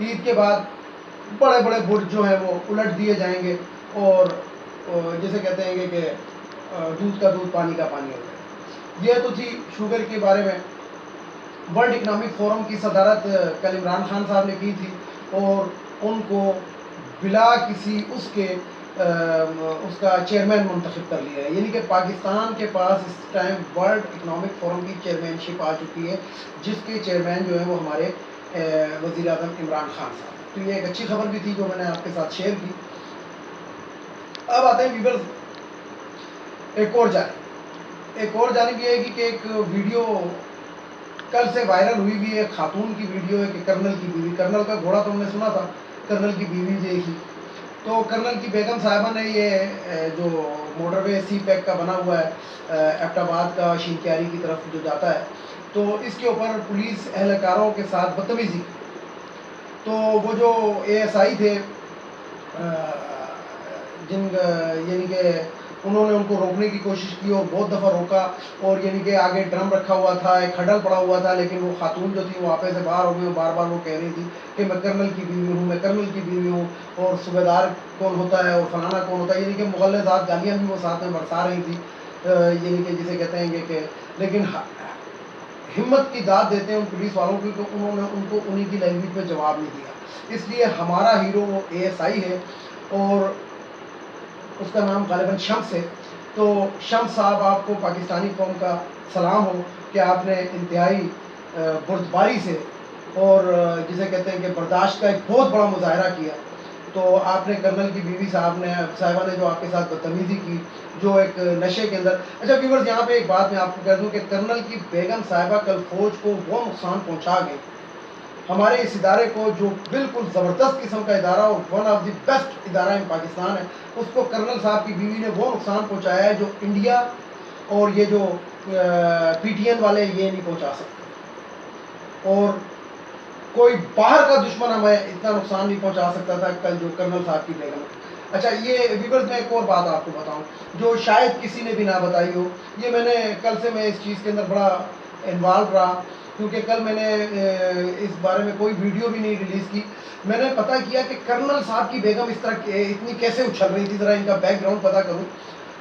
عید کے بعد بڑے بڑے برج جو ہیں وہ الٹ دیے جائیں گے اور جسے کہتے ہیں کہ دودھ کا دودھ پانی کا پانی ہو جائے. یہ تو تھی شوگر کے بارے میں. ورلڈ اکنامک فورم کی صدارت کل عمران خان صاحب نے کی تھی اور ان کو بلا کسی اس کا چیئرمین منتخب کر لیا ہے. یعنی کہ پاکستان کے پاس اس ٹائم ورلڈ اکنامک فورم کی چیئرمین شپ آ چکی ہے جس کے چیئرمین جو ہیں وہ ہمارے وزیر اعظم عمران خان صاحب. تو یہ ایک اچھی خبر بھی تھی جو میں نے آپ کے ساتھ شیئر کی. اب آتے ہیں ویورز ایک اور جانب یہ ہے کہ ایک ویڈیو کل سے وائرل ہوئی بھی ہے. خاتون کی ویڈیو ہے کہ کرنل کی بیوی، کرنل کا گھوڑا تو ہم نے سنا تھا، کرنل کی بیوی دیکھی. تو کرنل کی بیگم صاحبہ نے یہ جو موٹر وے سی پیک کا بنا ہوا ہے ایبٹ آباد کا شینکیاری کی طرف جو جاتا ہے، تو اس کے اوپر پولیس اہلکاروں کے ساتھ بدتمیزی کی. تو وہ جو اے ایس آئی تھے یعنی کہ انہوں نے ان کو روکنے کی کوشش کی اور بہت دفعہ روکا اور یعنی کہ آگے ڈرم رکھا ہوا تھا، ایک ہڈل پڑا ہوا تھا، لیکن وہ خاتون جو تھی وہ آپے سے باہر ہو گئی اور بار بار وہ کہہ رہی تھی کہ میں کرنل کی بیوی ہوں، میں کرنل کی بیوی ہوں، اور صوبے دار کون ہوتا ہے اور فلانا کون ہوتا ہے. یعنی کہ مغلظات گالیاں بھی وہ ساتھ میں برسا رہی تھی. یعنی کہ جسے کہتے ہیں کہ لیکن ہمت کی داد دیتے ہیں ان پولیس والوں کی کہ انہوں نے ان کو انہی کی لینگویج میں جواب نہیں دیا. اس لیے ہمارا ہیرو وہ اے ایس آئی ہے اور اس کا نام غالباً شمس ہے. تو شمس صاحب آپ کو پاکستانی قوم کا سلام ہو کہ آپ نے انتہائی بردباری سے اور جسے کہتے ہیں کہ برداشت کا ایک بہت بڑا مظاہرہ کیا. تو آپ نے کرنل کی بیوی صاحبہ نے جو آپ کے ساتھ بدتمیزی کی جو ایک نشے کے اندر. اچھا ویورز یہاں پہ ایک بات میں آپ کو کہہ دوں کہ کرنل کی بیگم صاحبہ کل فوج کو وہ نقصان پہنچا گئے، ہمارے اس ادارے کو جو بالکل زبردست قسم کا ادارہ اور ون آف دی بیسٹ ادارہ ان پاکستان ہے، اس کو کرنل صاحب کی بیوی نے وہ نقصان پہنچایا ہے جو انڈیا اور یہ جو پی ٹی این والے یہ نہیں پہنچا سکتے، اور کوئی باہر کا دشمن ہمیں اتنا نقصان نہیں پہنچا سکتا تھا کل جو کرنل صاحب کی بیگم. اچھا یہ ویورز میں ایک اور بات آپ کو بتاؤں جو شاید کسی نے بھی نہ بتائی ہو. یہ میں نے کل سے میں اس چیز کے اندر بڑا انوالو رہا کیونکہ کل میں نے اس بارے میں کوئی ویڈیو بھی نہیں ریلیز کی. میں نے پتہ کیا کہ کرنل صاحب کی بیگم اس طرح اتنی کیسے اچھل رہی تھی، ذرا ان کا بیک گراؤنڈ پتہ کروں.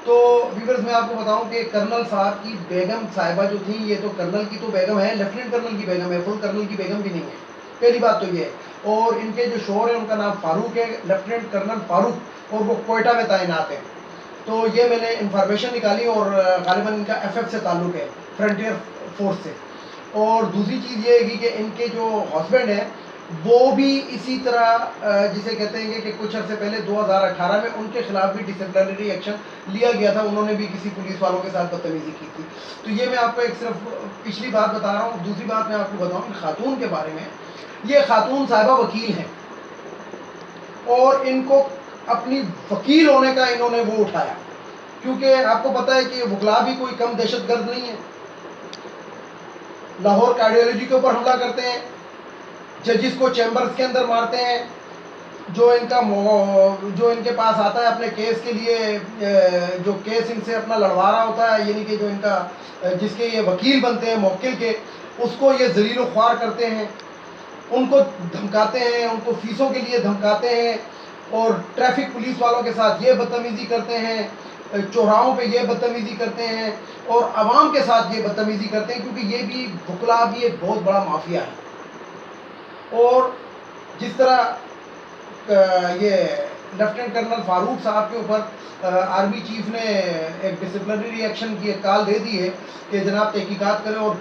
تو ویورز میں آپ کو بتاؤں کہ کرنل صاحب کی بیگم صاحبہ جو تھیں یہ تو کرنل کی تو بیگم ہے، لیفٹیننٹ کرنل کی بیگم ہے، فل کرنل کی بیگم بھی نہیں ہے. پہلی بات تو یہ ہے. اور ان کے جو شوہر ہیں ان کا نام فاروق ہے، لیفٹیننٹ کرنل فاروق، اور وہ کوئٹہ میں تعینات ہیں. تو یہ میں نے انفارمیشن نکالی اور غالباً ان کا ایف ایف سے تعلق ہے، فرنٹیئر فورس سے. اور دوسری چیز یہ ہے کہ ان کے جو ہسبینڈ ہیں وہ بھی اسی طرح جسے کہتے ہیں کہ کچھ عرصے پہلے 2018 میں ان کے خلاف بھی ڈسپلنری ایکشن لیا گیا تھا، انہوں نے بھی کسی پولیس والوں کے ساتھ بدتمیزی کی تھی. تو یہ میں آپ کو ایک صرف پچھلی بات بتا رہا ہوں. دوسری بات میں آپ کو بتاؤں خاتون کے بارے میں. یہ خاتون صاحبہ وکیل ہیں اور ان کو اپنی وکیل ہونے کا انہوں نے وہ اٹھایا کیونکہ آپ کو پتہ ہے کہ وکلا بھی کوئی کم دہشت گرد نہیں ہے. لاہور کارڈیولوجی کے اوپر حملہ کرتے ہیں، ججز کو چیمبرز کے اندر مارتے ہیں، جو ان کے پاس آتا ہے اپنے کیس کے لیے جو کیس ان سے اپنا لڑوا رہا ہوتا ہے، یعنی کہ جو ان کا جس کے یہ وکیل بنتے ہیں موکل کے، اس کو یہ ذلیل و خوار کرتے ہیں، ان کو دھمکاتے ہیں، ان کو فیسوں کے لیے دھمکاتے ہیں، اور ٹریفک پولیس والوں کے ساتھ یہ بدتمیزی کرتے ہیں، چوراہوں پہ یہ بدتمیزی کرتے ہیں، اور عوام کے ساتھ یہ بدتمیزی کرتے ہیں کیونکہ یہ بھی وکلا بھی ایک بہت بڑا مافیا ہے. اور جس طرح یہ لیفٹیننٹ کرنل فاروق صاحب کے اوپر آرمی چیف نے ایک ڈسپلنری ایکشن کی ایک کال دے دی ہے کہ جناب تحقیقات کریں اور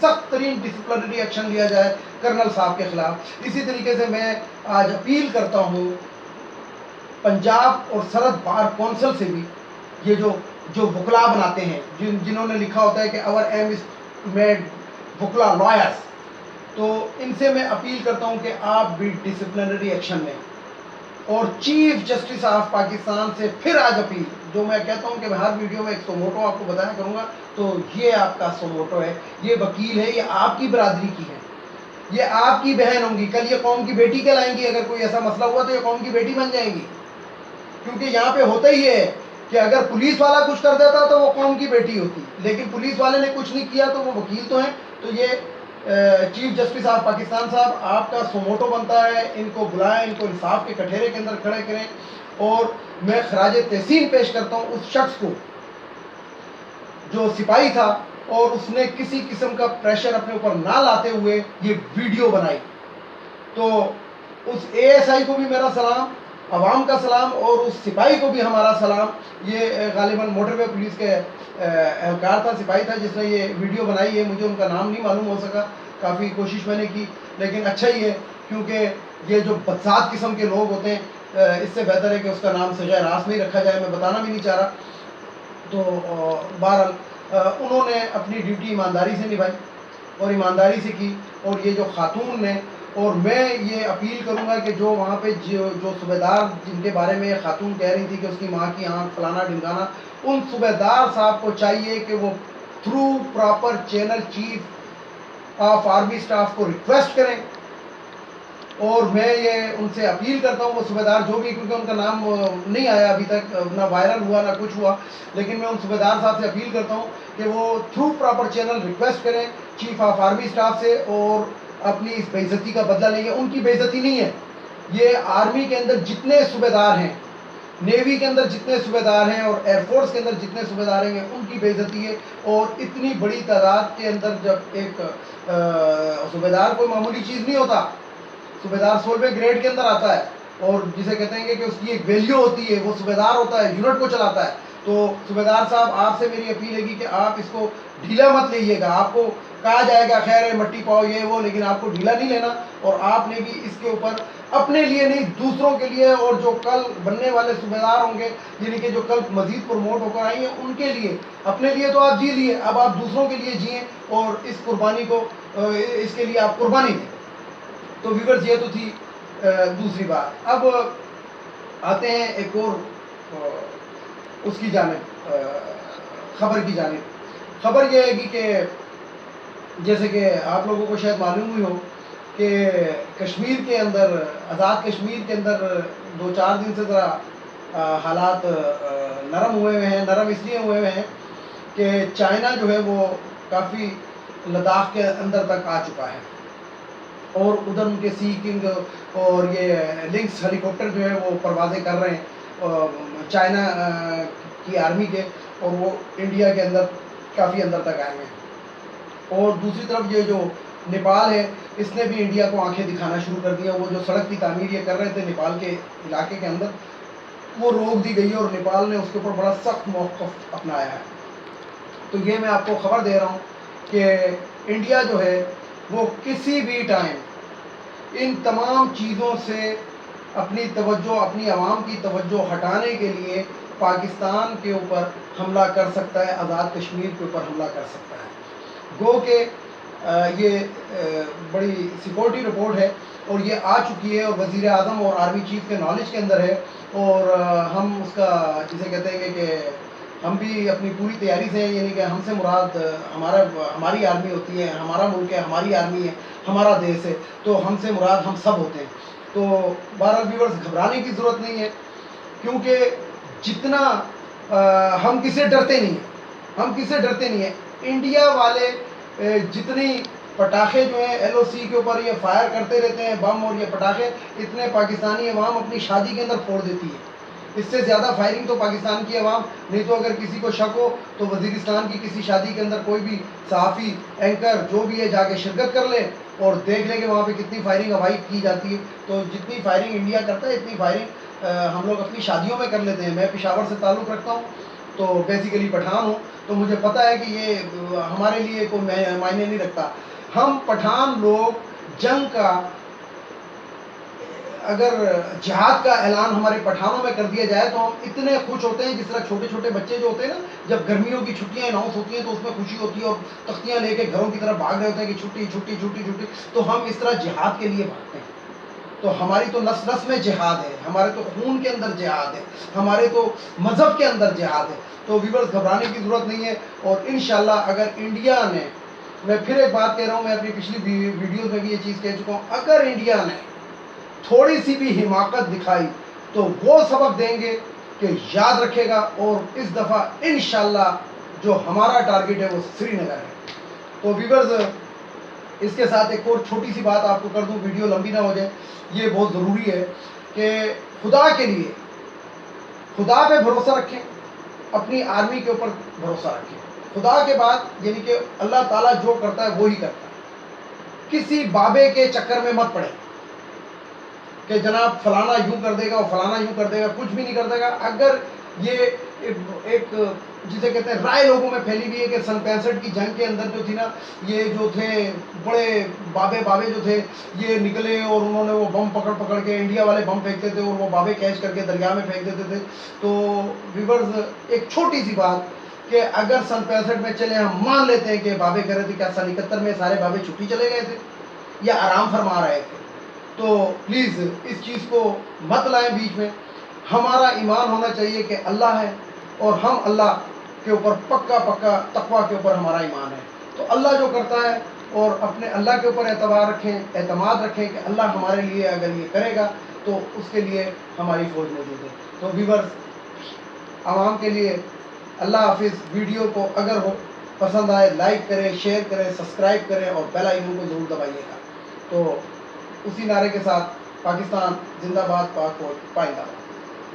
سخت ترین ڈسپلنری ایکشن لیا جائے کرنل صاحب کے خلاف. اسی طریقے سے میں آج اپیل کرتا ہوں پنجاب اور سرحد بار کونسل سے بھی، یہ جو وکلا بناتے ہیں جنہوں نے لکھا ہوتا ہے کہ اور ایم از میڈ وکلا لائرز، تو ان سے میں اپیل کرتا ہوں کہ آپ بھی ڈسپلنری ایکشن لیں. اور چیف جسٹس آف پاکستان سے پھر آج اپیل، جو میں کہتا ہوں کہ میں ہر ویڈیو میں ایک سوموٹو آپ کو بتایا کروں گا، تو یہ آپ کا سوموٹو ہے، یہ وکیل ہے، یہ آپ کی برادری کی ہے، یہ آپ کی بہن ہوں گی، کل یہ قوم کی بیٹی کہلائیں گی. اگر کوئی ایسا مسئلہ ہوا تو یہ قوم کی بیٹی بن جائیں گی. کیونکہ یہاں پہ ہوتا ہی ہے کہ اگر پولیس والا کچھ کر دیتا تو وہ قوم کی بیٹی ہوتی، لیکن پولیس والے نے کچھ نہیں کیا تو وہ وکیل تو ہیں. تو یہ چیف جسٹس آف پاکستان صاحب آپ کا سوموٹو بنتا ہے، ان کو بلائیں، ان کو انصاف کے کٹہرے کے اندر کھڑے کریں، اور میں خراج تحسین پیش کرتا ہوں اس شخص کو جو سپاہی تھا اور اس نے کسی قسم کا پریشر اپنے اوپر نہ لاتے ہوئے یہ ویڈیو بنائی. تو اس اے ایس آئی کو بھی میرا سلام، عوام کا سلام، اور اس سپاہی کو بھی ہمارا سلام. یہ غالباً موٹر وے پولیس کے اہلکار تھا، سپاہی تھا جس نے یہ ویڈیو بنائی ہے. مجھے ان کا نام نہیں معلوم ہو سکا، کافی کوشش میں نے کی، لیکن اچھا ہی ہے، کیونکہ یہ جو بدذات قسم کے لوگ ہوتے ہیں اس سے بہتر ہے کہ اس کا نام صیغہ راست میں ہی رکھا جائے. میں بتانا بھی نہیں چاہ رہا. تو بہرحال انہوں نے اپنی ڈیوٹی ایمانداری سے نبھائی اور ایمانداری سے کی. اور یہ جو خاتون نے، اور میں یہ اپیل کروں گا کہ جو وہاں پہ جو صوبے دار جن کے بارے میں یہ خاتون کہہ رہی تھی کہ اس کی ماں کی آنکھ فلانا ڈھمکانا، ان صوبے دار صاحب کو چاہیے کہ وہ through proper channel chief of army staff کو ریکویسٹ کریں. اور میں یہ ان سے اپیل کرتا ہوں، وہ صوبے دار جو بھی، کیونکہ ان کا نام نہیں آیا ابھی تک، نہ وائرل ہوا نہ کچھ ہوا، لیکن میں ان صوبے دار صاحب سے اپیل کرتا ہوں کہ وہ تھرو پراپر چینل ریکویسٹ کریں چیف آف آرمی اسٹاف سے، اور اپنی اس بے عزتی کا بدلہ لیں گے. ان کی بے عزتی نہیں ہے، یہ آرمی کے اندر جتنے صوبے دار ہیں، نیوی کے اندر جتنے صوبے دار ہیں، اور ایئر فورس کے اندر جتنے صوبے دار ہیں، ان کی بے عزتی ہے. اور اتنی بڑی تعداد کے اندر جب ایک صوبے دار کوئی معمولی چیز نہیں ہوتا، صوبے دار 16ویں گریڈ کے اندر آتا ہے، اور جسے کہتے ہیں کہ اس کی ایک ویلیو ہوتی ہے، وہ صوبے دار ہوتا ہے، یونٹ کو چلاتا ہے. تو صوبے دار صاحب آپ سے میری اپیل ہے کہ آپ اس کو ڈھیلا مت لیجیے گا. آپ کو کہا جائے گا خیر ہے مٹی پاؤ یہ وہ، لیکن آپ کو ڈھیلا نہیں لینا. اور آپ نے بھی اس کے اوپر اپنے لیے نہیں، دوسروں کے لیے، اور جو کل بننے والے صوبے دار ہوں گے، یعنی کہ جو کل مزید پروموٹ ہو کر آئیں گے، ان کے لیے، اپنے لیے تو آپ جی لیے، اب آپ دوسروں کے لیے جئیں، اور اس قربانی کو، اس کے لیے آپ قربانی دیں. تو ویورز یہ تو تھی دوسری بات. اب آتے ہیں ایک اور اس کی جانب، خبر کی جانب. خبر یہ ہے کہ جیسے کہ آپ لوگوں کو شاید معلوم ہوئی ہو کہ کشمیر کے اندر، آزاد کشمیر کے اندر 2-4 دن سے ذرا حالات نرم ہوئے ہوئے ہیں. نرم اس لیے ہوئے ہوئے ہیں کہ چائنا جو ہے وہ کافی لداخ کے اندر تک آ چکا ہے، اور ادھر ان کے سی کنگ اور یہ لنکس ہیلی کاپٹر جو ہے وہ پروازیں کر رہے ہیں چائنا کی آرمی کے، اور وہ انڈیا کے اندر کافی اندر تک آئے ہیں. اور دوسری طرف یہ جو نیپال ہے، اس نے بھی انڈیا کو آنکھیں دکھانا شروع کر دیا. وہ جو سڑک کی تعمیر یہ کر رہے تھے نیپال کے علاقے کے اندر، وہ روک دی گئی ہے، اور نیپال نے اس کے اوپر بڑا سخت موقف اپنایا ہے. تو یہ میں آپ کو خبر دے رہا ہوں کہ انڈیا جو ہے وہ کسی بھی ٹائم ان تمام چیزوں سے اپنی توجہ، اپنی عوام کی توجہ ہٹانے کے لیے پاکستان کے اوپر حملہ کر سکتا ہے، آزاد کشمیر کے اوپر حملہ کر سکتا ہے. گو کہ یہ بڑی سیکورٹی رپورٹ ہے، اور یہ آ چکی ہے، اور وزیر اعظم اور آرمی چیف کے نالج کے اندر ہے. اور ہم اس کا جسے کہتے ہیں کہ ہم بھی اپنی پوری تیاری سے ہیں، یعنی کہ ہم سے مراد ہماری آرمی ہوتی ہے، ہمارا ملک ہے، ہماری آرمی ہے، ہمارا دیش ہے. تو ہم سے مراد ہم سب ہوتے ہیں. تو 12 ویورز گھبرانے کی ضرورت نہیں ہے، کیونکہ جتنا ہم کسی سے ڈرتے نہیں ہیں، ہم کسی سے ڈرتے نہیں ہیں. انڈیا والے جتنی پٹاخے جو ہیں ایل او سی کے اوپر یہ فائر کرتے رہتے ہیں، بم اور یہ پٹاخے، اتنے پاکستانی عوام اپنی شادی کے اندر پھوڑ دیتی ہے. اس سے زیادہ فائرنگ تو پاکستان کی عوام نہیں. تو اگر کسی کو شک ہو تو وزیرستان کی کسی شادی کے اندر کوئی بھی صحافی، اینکر جو بھی ہے، جا کے شرکت کر لے اور دیکھ لیں کہ وہاں پہ کتنی فائرنگ ہوائی کی جاتی ہے. تو جتنی فائرنگ انڈیا کرتا ہے، اتنی فائرنگ ہم لوگ اپنی شادیوں میں کر لیتے ہیں. میں پشاور سے تعلق رکھتا ہوں، تو بیسیکلی پٹھان ہوں، تو مجھے پتہ ہے کہ یہ ہمارے لیے کوئی معنی نہیں رکھتا. ہم پٹھان لوگ جنگ کا، اگر جہاد کا اعلان ہمارے پٹھانوں میں کر دیا جائے تو ہم اتنے خوش ہوتے ہیں، جس طرح چھوٹے چھوٹے بچے جو ہوتے ہیں نا، جب گرمیوں کی چھٹیاں اناؤنس ہوتی ہیں تو اس میں خوشی ہوتی ہے، اور تختیاں لے کے گھروں کی طرف بھاگ رہے ہوتے ہیں کہ چھٹی چھٹی چھٹی چھٹی. تو ہم اس طرح جہاد کے لیے بھاگتے ہیں. تو ہماری تو نس نس میں جہاد ہے، ہمارے تو خون کے اندر جہاد ہے، ہمارے تو مذہب کے اندر جہاد ہے. تو ویورز گھبرانے کی ضرورت نہیں ہے. اور انشاءاللہ اگر انڈیا نے، میں پھر ایک بات کہہ رہا ہوں، میں اپنی پچھلی ویڈیوز میں بھی یہ چیز کہہ چکا ہوں، اگر انڈیا نے تھوڑی سی بھی حماقت دکھائی تو وہ سبق دیں گے کہ یاد رکھے گا. اور اس دفعہ انشاءاللہ جو ہمارا ٹارگٹ ہے وہ سری نگر ہے. تو ویورز اس کے ساتھ ایک اور چھوٹی سی بات آپ کو کر دوں, ویڈیو لمبی نہ ہو جائے, یہ بہت ضروری ہے کہ خدا کے لیے خدا پہ بھروسہ رکھیں, اپنی آرمی کے اوپر بھروسہ رکھیں. خدا کے بعد یعنی کہ اللہ تعالیٰ جو کرتا ہے وہی کرتا ہے. کسی بابے کے چکر میں مت پڑے کہ جناب فلانا یوں کر دے گا اور فلانا یوں کر دے گا, کچھ بھی نہیں کر دے گا. اگر یہ ایک جسے کہتے ہیں رائے لوگوں میں پھیلی ہوئی ہے کہ سن 65 کی جنگ کے اندر جو تھی نا, یہ جو تھے بڑے بابے جو تھے یہ نکلے اور انہوں نے وہ بم پکڑ کے, انڈیا والے بم پھینکتے تھے اور وہ بابے کیچ کر کے دریا میں پھینک دیتے تھے. تو ویورز ایک چھوٹی سی بات کہ اگر سن 65 میں چلے ہم مان لیتے ہیں کہ بابے کر رہے تھے, کیا سن 71 میں سارے بابے چھٹی چلے گئے تھے یا آرام فرما رہے تھے؟ تو پلیز اس چیز کو مت لائیں بیچ میں. ہمارا ایمان ہونا چاہیے کہ اللہ ہے اور ہم اللہ کے اوپر پکا تقویٰ کے اوپر ہمارا ایمان ہے. تو اللہ جو کرتا ہے اور اپنے اللہ کے اوپر اعتماد رکھیں کہ اللہ ہمارے لیے اگر یہ کرے گا تو اس کے لیے ہماری فوج موجود ہے. تو ویورز عوام کے لیے اللہ حافظ. ویڈیو کو اگر پسند آئے لائک کریں, شیئر کریں, سبسکرائب کریں اور بیل آئیکن کو ضرور دبائیے گا. تو اسی نعرے کے ساتھ پاکستان زندہ باد, پاک فوج پائندہ.